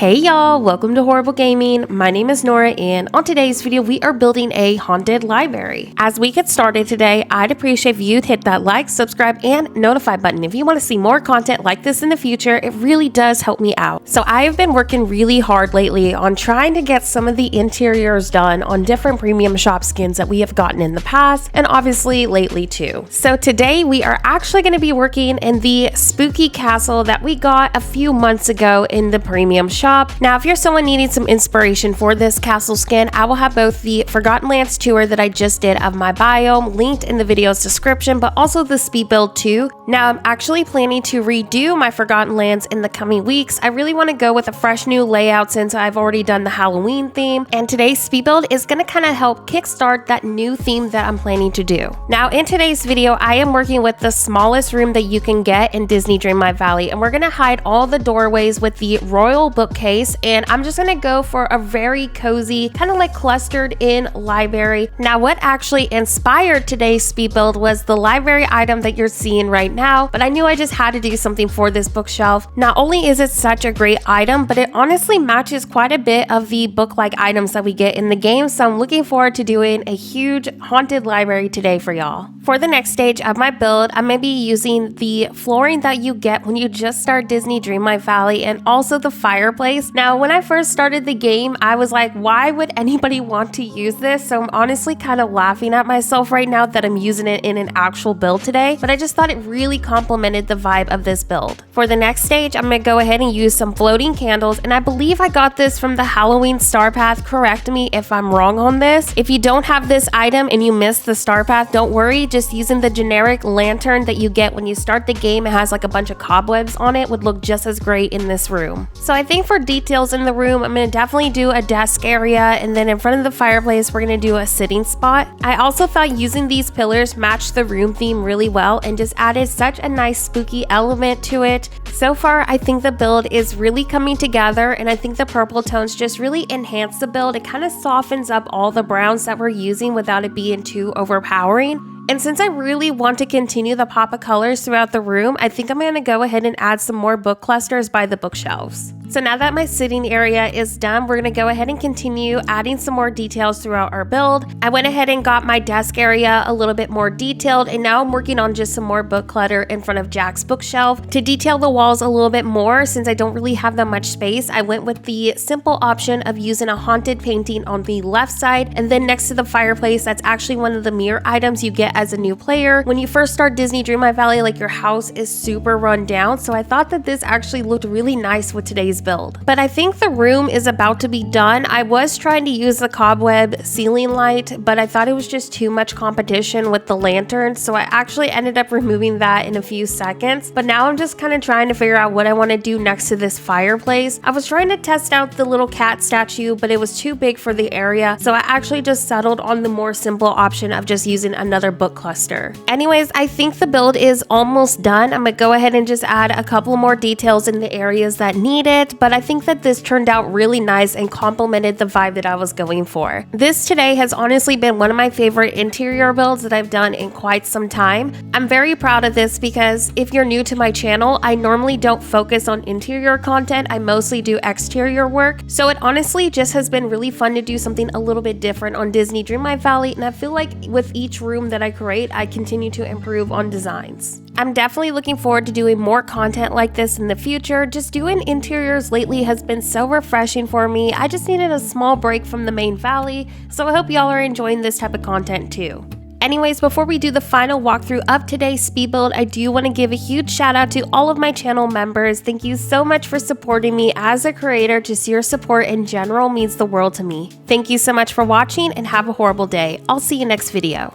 Hey y'all, welcome to Horrible Gaming. My name is Nora and on today's video we are building a haunted library. As we get started today, I'd appreciate if you'd hit that like, subscribe, and notify button. If you want to see more content like this in the future, it really does help me out. So I have been working really hard lately on trying to get some of the interiors done on different premium shop skins that we have gotten in the past and obviously lately too. So today we are actually going to be working in the spooky castle that we got a few months ago in the premium shop. Now, if you're someone needing some inspiration for this castle skin, I will have both the Forgotten Lands tour that I just did of my biome linked in the video's description, but also the speed build too. Now, I'm actually planning to redo my Forgotten Lands in the coming weeks. I really want to go with a fresh new layout since I've already done the Halloween theme, and today's speed build is going to kind of help kickstart that new theme that I'm planning to do. Now, in today's video, I am working with the smallest room that you can get in Disney Dreamlight Valley, and we're going to hide all the doorways with the royal bookcase. And I'm just gonna go for a very cozy, kind of like clustered in library. Now, what actually inspired today's speed build was the library item that you're seeing right now, but I knew I just had to do something for this bookshelf. Not only is it such a great item, but it honestly matches quite a bit of the book-like items that we get in the game, so I'm looking forward to doing a huge haunted library today for y'all. For the next stage of my build, I'm going to be using the flooring that you get when you just start Disney Dreamlight Valley and also the fireplace. Now, when I first started the game, I was like, why would anybody want to use this? So I'm honestly kind of laughing at myself right now that I'm using it in an actual build today, but I just thought it really complemented the vibe of this build. For the next stage, I'm going to go ahead and use some floating candles, and I believe I got this from the Halloween star path. Correct me if I'm wrong on this. If you don't have this item and you missed the star path, don't worry. Just using the generic lantern that you get when you start the game, it has like a bunch of cobwebs on it, would look just as great in this room. So I think for details in the room, I'm going to definitely do a desk area, and then in front of the fireplace we're going to do a sitting spot. I also thought using these pillars matched the room theme really well and just added such a nice spooky element to it. So far, I think the build is really coming together, and I think the purple tones just really enhance the build. It kind of softens up all the browns that we're using without it being too overpowering. And since I really want to continue the pop of colors throughout the room, I think I'm going to go ahead and add some more book clusters by the bookshelves. So now that my sitting area is done, we're going to go ahead and continue adding some more details throughout our build. I went ahead and got my desk area a little bit more detailed, and now I'm working on just some more book clutter in front of Jack's bookshelf. To detail the walls a little bit more, since I don't really have that much space, I went with the simple option of using a haunted painting on the left side, and then next to the fireplace, that's actually one of the mirror items you get as a new player. When you first start Disney Dreamlight Valley, like your house is super run down, so I thought that this actually looked really nice with today's build. But I think the room is about to be done. I was trying to use the cobweb ceiling light, but I thought it was just too much competition with the lantern, so I actually ended up removing that in a few seconds. But now I'm just kind of trying to figure out what I want to do next to this fireplace. I was trying to test out the little cat statue, but it was too big for the area, so I actually just settled on the more simple option of just using another book cluster. Anyways, I think the build is almost done. I'm gonna go ahead and just add a couple more details in the areas that need it, but I think that this turned out really nice and complemented the vibe that I was going for. This today has honestly been one of my favorite interior builds that I've done in quite some time. I'm very proud of this because if you're new to my channel, I normally don't focus on interior content. I mostly do exterior work, so it honestly just has been really fun to do something a little bit different on Disney Dreamlight Valley, and I feel like with each room that I create, I continue to improve on designs. I'm definitely looking forward to doing more content like this in the future. Just doing interiors lately has been so refreshing for me. I just needed a small break from the main valley, so I hope y'all are enjoying this type of content too. Anyways, before we do the final walkthrough of today's speed build, I do want to give a huge shout out to all of my channel members. Thank you so much for supporting me as a creator. Just your support in general means the world to me. Thank you so much for watching and have a horrible day. I'll see you next video.